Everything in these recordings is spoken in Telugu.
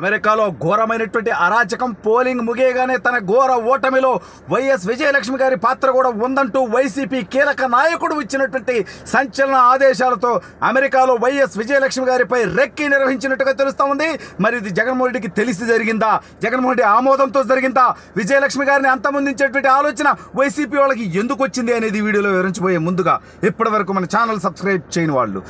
అమెరికాలో ఘోరమైనటువంటి అరాచకం పోలింగ్ ముగియగానే తన ఘోర ఓటమిలో వైఎస్ విజయలక్ష్మి గారి పాత్ర కూడా ఉందంటూ వైసీపీ కీలక నాయకుడు ఇచ్చినటువంటి సంచలన ఆదేశాలతో అమెరికాలో వైఎస్ విజయలక్ష్మి గారిపై రెక్కి నిర్వహించినట్టుగా తెలుస్తూ ఉంది. మరి ఇది జగన్మోహన్ రెడ్డికి తెలిసి జరిగిందా, జగన్మోహన్ రెడ్డి ఆమోదంతో జరిగిందా, విజయలక్ష్మి గారిని అంతమొందించేటువంటి ఆలోచన వైసీపీ వాళ్ళకి ఎందుకు వచ్చింది అనేది వీడియోలో వివరించబోయే ముందుగా ఇప్పటి వరకు మన ఛానల్ సబ్స్క్రైబ్ చేయని వాళ్ళు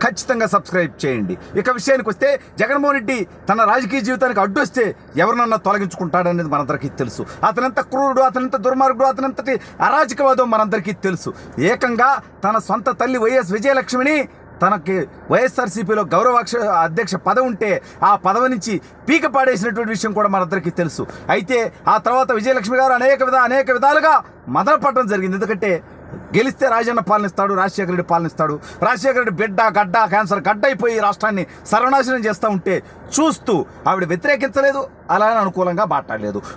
ఖచ్చితంగా సబ్స్క్రైబ్ చేయండి. ఇక విషయానికి వస్తే జగన్మోహన్ రెడ్డి తన రాజకీయ జీవితానికి అడ్డు వస్తే ఎవరినన్నా తొలగించుకుంటాడనేది మనందరికీ తెలుసు. అతనంత క్రూరుడు, అతనంత దుర్మార్గుడు, అతనంతటి అరాజకవాదం మనందరికీ తెలుసు. ఏకంగా తన సొంత తల్లి వైఎస్ విజయలక్ష్మిని తనకి వైఎస్ఆర్సీపీలో అధ్యక్ష పదవి ఉంటే ఆ పదవి నుంచి పీక పాడేసినటువంటి విషయం కూడా మనందరికీ తెలుసు. అయితే ఆ తర్వాత విజయలక్ష్మి గారు అనేక విధాలుగా మదనపడడం జరిగింది. ఎందుకంటే గెలిస్తే రాజన్న పాలనిస్తాడు, రాజశేఖర రెడ్డి పాలనిస్తాడు. రాజశేఖర రెడ్డి గడ్డ క్యాన్సర్ గడ్డ అయిపోయి రాష్ట్రాన్ని సర్వనాశనం చేస్తూ ఉంటే చూస్తూ ఆవిడ వ్యతిరేకించలేదు, అలానే అనుకూలంగా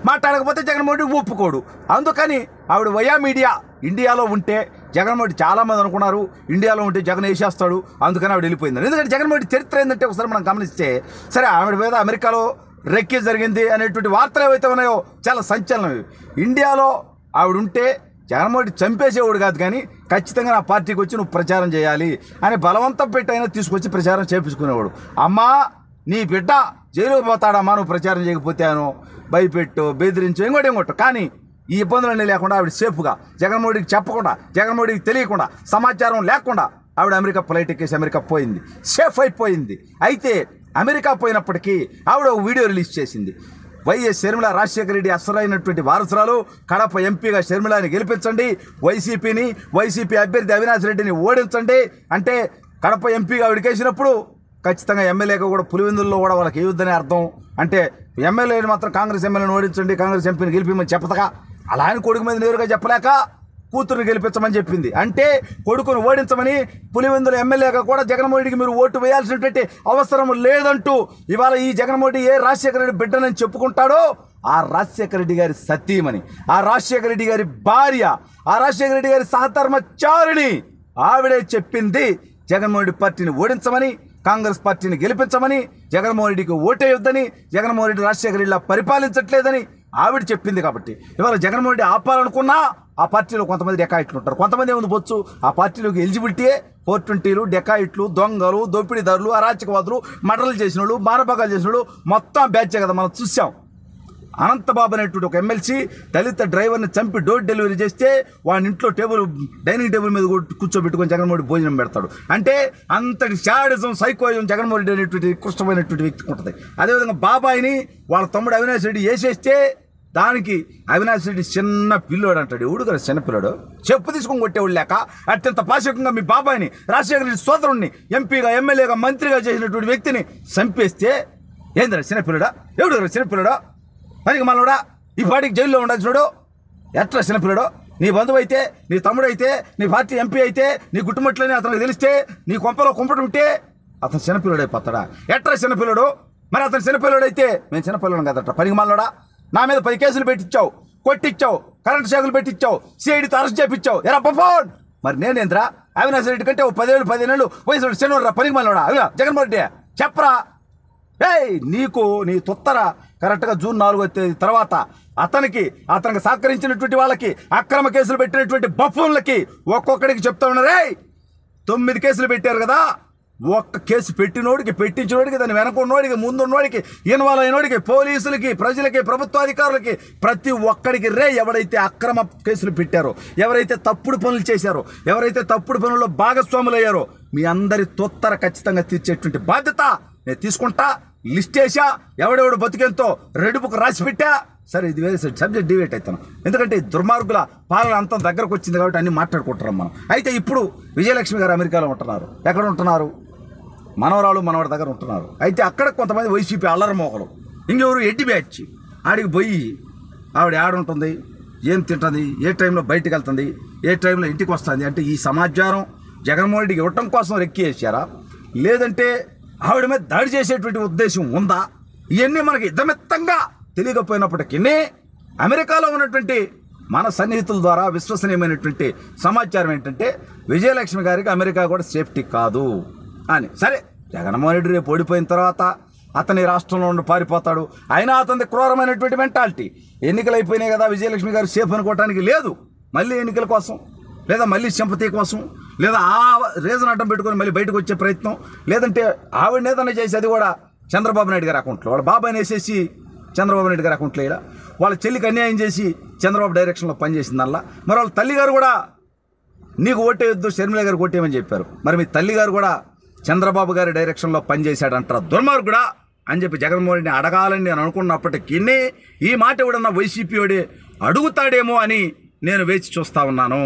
మాట్లాడకపోతే జగన్మోహన్ రెడ్డి ఒప్పుకోడు. అందుకని ఆవిడ వయా మీడియా ఇండియాలో ఉంటే జగన్మోహన్ రెడ్డి చాలామంది అనుకున్నారు ఇండియాలో ఉంటే జగన్ వేసేస్తాడు, అందుకని ఆవిడ వెళ్ళిపోయింది. ఎందుకంటే జగన్మోహన్ రెడ్డి చరిత్ర ఏంటంటే ఒకసారి మనం గమనిస్తే, సరే ఆవిడ మీద అమెరికాలో రెక్కి జరిగింది అనేటువంటి వార్తలు ఏవైతే ఉన్నాయో చాలా సంచలనం. ఇండియాలో ఆవిడ ఉంటే జగన్మోహన్ రెడ్డి చంపేసేవాడు కాదు, కానీ ఖచ్చితంగా నా పార్టీకి వచ్చి నువ్వు ప్రచారం చేయాలి అని బలవంతం పెట్టి అయినా తీసుకొచ్చి ప్రచారం చేపించుకునేవాడు. అమ్మా నీ బిడ్డ జైలుకు పోతాడమ్మా నువ్వు ప్రచారం చేయకపోతే అనో భయపెట్టు, బెదిరించు, ఇంకోటి. కానీ ఈ ఇబ్బందులన్నీ లేకుండా ఆవిడ సేఫ్గా జగన్మోహన్ రెడ్డికి చెప్పకుండా, జగన్మోహన్ రెడ్డికి తెలియకుండా, సమాచారం లేకుండా ఆవిడ అమెరికా ఫ్లైట్ ఎక్కేసి అమెరికా పోయింది, సేఫ్ అయిపోయింది. అయితే అమెరికా పోయినప్పటికీ ఆవిడ ఒక వీడియో రిలీజ్ చేసింది. వైఎస్ షర్మిల రాజశేఖర రెడ్డి అసలైనటువంటి వారసురాలు, కడప ఎంపీగా షర్మిలని గెలిపించండి, వైసీపీ అభ్యర్థి అవినాష్ రెడ్డిని ఓడించండి అంటే కడప ఎంపీగా విడికేసినప్పుడు ఖచ్చితంగా ఎమ్మెల్యేగా కూడా పులివెందుల్లో కూడా వాళ్ళకి ఏవద్దని అర్థం. అంటే ఎమ్మెల్యేని మాత్రం కాంగ్రెస్ ఎమ్మెల్యేని ఓడించండి, కాంగ్రెస్ ఎంపీని గెలిపిమని చెప్పతగా అలా అని కొడుకు మీద నేరుగా చెప్పలేక కూతురుని గెలిపించమని చెప్పింది. అంటే కొడుకును ఓడించమని పులివెందుల ఎమ్మెల్యేగా కూడా జగన్మోహన్ రెడ్డికి మీరు ఓటు వేయాల్సినటువంటి అవసరం లేదంటూ ఇవాళ ఈ జగన్మోహన్ రెడ్డి ఏ రాజశేఖర రెడ్డి బిడ్డనని చెప్పుకుంటాడో ఆ రాజశేఖర రెడ్డి గారి సతీమణి, ఆ రాజశేఖర రెడ్డి గారి భార్య, ఆ రాజశేఖర రెడ్డి గారి సహధర్మచారిణి ఆవిడే చెప్పింది జగన్మోహన్ రెడ్డి పార్టీని ఓడించమని, కాంగ్రెస్ పార్టీని గెలిపించమని, జగన్మోహన్ రెడ్డికి ఓటేయొద్దని, జగన్మోహన్ రెడ్డి రాజశేఖర రెడ్డిలా పరిపాలించట్లేదని ఆవిడ చెప్పింది. కాబట్టి ఇవాళ జగన్మోహన్ రెడ్డి ఆపాలనుకున్నా ఆ పార్టీలో కొంతమంది డెకాయిట్లు ఉంటారు, కొంతమంది ఏముంది బొచ్చు ఆ పార్టీలోకి ఎలిజిబిలిటీయే 420లు, డెకాయిట్లు, దొంగలు, దోపిడీదారులు, అరాచకవాదులు, మర్డర్లు చేసిన వాళ్ళు, మానభంగాలు చేసిన వాళ్ళు మొత్తం బ్యాచే కదా మనం చూసాం. అనంతబాబు అనేటువంటి ఒక ఎమ్మెల్సీ దళిత డ్రైవర్ని చంపి డోర్ డెలివరీ చేస్తే వాడి ఇంట్లో డైనింగ్ టేబుల్ మీద కూర్చోబెట్టుకొని జగన్మోహన్ రెడ్డి భోజనం పెడతాడు. అంటే అంతటి శాడిజం, సైకోయిజం జగన్మోహన్ రెడ్డి అనేటువంటి కృష్ణమైనటువంటి వ్యక్తికి ఉంటుంది. అదేవిధంగా బాబాయిని వాళ్ళ తమ్ముడు అవినాష్ రెడ్డి వేసేస్తే దానికి అవినాష్ రెడ్డి చిన్న పిల్లోడు అంటాడు. ఎవడు కదా చిన్న పిల్లోడు, చెప్పు తీసుకొని కొట్టేవాళ్ళు లేక అత్యంత పాశకంగా మీ బాబాయిని రాజశేఖర రెడ్డి సోదరుణ్ణి ఎంపీగా, ఎమ్మెల్యేగా, మంత్రిగా చేసినటువంటి వ్యక్తిని చంపేస్తే ఏందిరా చిన్నపిల్లడా, ఎవడు కదా చిన్నపిల్లడా, పనికి మనోడా ఈ పార్టీకి జైల్లో ఉండాల్సినాడు ఎట్లా చిన్నపిల్లడో, నీ బంధువు అయితే, నీ తమ్ముడు అయితే, నీ పార్టీ ఎంపీ అయితే, నీ కుటుంబంలోనే అతనికి తెలిస్తే నీ కొంపలో ఉంటే అతను చిన్నపిల్లడు అయిపోతాడా? ఎట్లా చిన్నపిల్లడు? మరి అతను చిన్నపిల్లడు అయితే మేము చిన్నపిల్లడు కదట, పనికి మనోడా నా మీద 10 కేసులు పెట్టించావు, కొట్టించావు, కరెంటు షాకులు పెట్టించావు, సిఐడితో అరెస్ట్ చేయించావు, ఎరా ఫోన్. మరి నేనేంద్రా అవినాష్ రెడ్డి కంటే 10 ఏళ్ళు వయసు శనివారా పనికి మనోడా జగన్మోహన్ రెడ్డి చెప్పరా? నీకు నీ తొత్తర కరెక్ట్గా జూన్ 4వ తేదీ తర్వాత అతనికి సహకరించినటువంటి వాళ్ళకి, అక్రమ కేసులు పెట్టినటువంటి బఫూన్లకి ఒక్కొక్కడికి చెప్తా ఉన్నారే 9 కేసులు పెట్టారు కదా. ఒక్క కేసు పెట్టినోడికి, పెట్టించినోడికి, దాన్ని వెనకున్నోడికి, ముందున్నోడికి, ఇన్వాల్వ్ అయినోడికి, పోలీసులకి, ప్రజలకి, ప్రభుత్వాధికారులకి, ప్రతి ఒక్కడికి ఎవరైతే అక్రమ కేసులు పెట్టారో, ఎవరైతే తప్పుడు పనులు చేశారో, ఎవరైతే తప్పుడు పనుల్లో భాగస్వాములు అయ్యారో మీ అందరి తొత్తర ఖచ్చితంగా తీర్చేటువంటి బాధ్యత నేను తీసుకుంటా. లిస్ట్ వేసా, ఎవడెవడు బతికేంతో రెడ్ బుక్ రాసి పెట్టా. సరే ఇది వేరే సబ్జెక్ట్ డివేట్ అవుతాను, ఎందుకంటే దుర్మార్గుల పాలన అంతం దగ్గరకు వచ్చింది కాబట్టి అన్ని మాట్లాడుకుంటున్నాం మనం. అయితే ఇప్పుడు విజయలక్ష్మి గారు అమెరికాలో ఉంటున్నారు. ఎక్కడ ఉంటున్నారు? మనవరాడు దగ్గర ఉంటున్నారు. అయితే అక్కడ కొంతమంది వైసీపీ అల్లరమోకలు, ఇంకెవరు ఎడ్డి బ్యాచ్ ఆడికి పోయి ఆవిడ ఆడుంటుంది, ఏం తింటుంది, ఏ టైంలో బయటకు వెళ్తుంది, ఏ టైంలో ఇంటికి వస్తుంది అంటే ఈ సమాచారం జగన్మోహన్ రెడ్డికి ఇవ్వటం కోసం రెక్కి వేసారా, లేదంటే ఆవిడ మీద దాడి చేసేటువంటి ఉద్దేశం ఉందా? ఇవన్నీ మనకి ఇద్దమిత్తంగా తెలియకపోయినప్పటికీ అమెరికాలో ఉన్నటువంటి మన సన్నిహితుల ద్వారా విశ్వసనీయమైనటువంటి సమాచారం ఏంటంటే విజయలక్ష్మి గారికి అమెరికా కూడా సేఫ్టీ కాదు అని. సరే జగన్మోహన్ రెడ్డి రేపు ఓడిపోయిన తర్వాత అతని రాష్ట్రంలో నుండి పారిపోతాడు. అయినా అతని క్రూరమైనటువంటి మెంటాలిటీ. ఎన్నికలు అయిపోయినాయి కదా, విజయలక్ష్మి గారు సేఫ్ అనుకోవటానికి లేదు. మళ్ళీ ఎన్నికల కోసం, లేదా మళ్ళీ సింపతి కోసం, లేదా ఆ రీజన్ అడ్డం పెట్టుకొని మళ్ళీ బయటకు వచ్చే ప్రయత్నం, లేదంటే ఆవిడ ఏదైనా చేసి అది కూడా చంద్రబాబు నాయుడు గారి అకౌంట్లో, వాళ్ళ బాబాయిని వేసేసి చంద్రబాబు నాయుడు గారి అకౌంట్లో ఇలా వాళ్ళ చెల్లికి అన్యాయం చేసి చంద్రబాబు డైరెక్షన్లో పనిచేసిందల్లా. మరి వాళ్ళ తల్లిగారు కూడా నీకు ఓటేయొద్దు, షర్మిల గారికి ఓటేయమని చెప్పారు. మరి మీ తల్లిగారు కూడా చంద్రబాబు గారి డైరెక్షన్లో పనిచేశాడంటారా దుర్మార్గుడా అని చెప్పి జగన్మోహన్ రెడ్డిని అడగాలని నేను అనుకున్నప్పటికీ ఈ మాట ఎవడన్నా వైసీపీ వాడే అడుగుతాడేమో అని నేను వేచి చూస్తా ఉన్నాను.